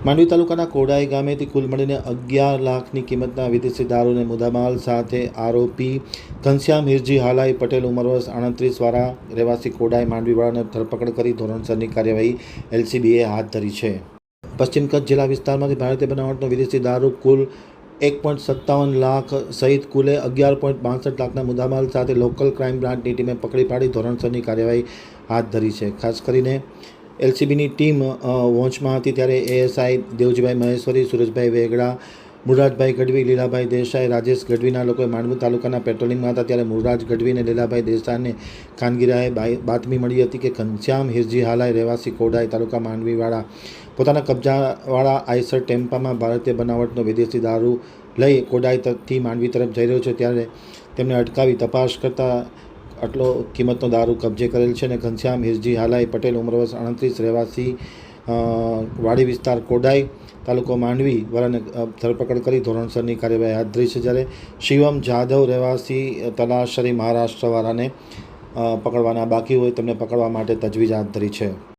માંડવી તાલુકાના કોડાઈ ગામેથી કુલ મળીને 11 લાખની કિંમતના વિદેશી દારૂને મુદ્દામાલ સાથે આરોપી ઘનશ્યામ હિરજી હાલાઈ પટેલ ઉંમર વર્ષ 38 વાળા રહેવાસી કોડાઈ માંડવીવાળાને ધરપકડ કરી ધોરણસરની કાર્યવાહી LCBએ હાથ ધરી છે। પશ્ચિમ કચ્છ જિલ્લા વિસ્તારમાંથી ભારતીય બનાવટનો વિદેશી દારૂ કુલ 1.57 લાખ સહિત કુલે 11.62 લાખના મુદ્દામાલ સાથે લોકલ ક્રાઇમ બ્રાન્ચની ટીમે પકડી પાડી ધોરણસરની કાર્યવાહી હાથ ધરી છે। ખાસ કરીને LCBની ટીમ વોચમાં હતી ત્યારે ASI દેવજીભાઈ મહેશ્વરી, સુરેશભાઈ વેગડા, મુરરાજભાઈ ગઢવી, લીલાભાઈ દેસાઈ, રાજેશ ગઢવીના લોકોએ માંડવી તાલુકાના પેટ્રોલિંગમાં હતા ત્યારે મુરરાજ ગઢવી અને લીલાભાઈ દેસાઈને ખાનગીરાએ બાતમી મળી હતી કે ઘનશ્યામ હિરજી હાલાઈ રહેવાસી કોડાઈ તાલુકા માંડવીવાળા પોતાના કબજાવાળા આઈસર ટેમ્પામાં ભારતીય બનાવટનો વિદેશી દારૂ લઈ કોડાઈથી માંડવી તરફ જઈ રહ્યો છે ત્યારે તેમને અટકાવી તપાસ કરતા આટલો કિંમતનો દારૂ કબજે કરેલ છે અને ઘનશ્યામ હિરજી હાલાઈ પટેલ ઉંમર વર્ષ 38 રહેવાસી વાડી વિસ્તાર કોડાઈ તાલુકો માંડવી વાળાને ધરપકડ કરી ધોરણસરની કાર્યવાહી હાથ ધરી છે। જ્યારે શિવમ જાદવ રહેવાસી તલાસરી મહારાષ્ટ્રવાળાને પકડવાના બાકી હોય તેમને પકડવા માટે તજવીજ હાથ ધરી છે।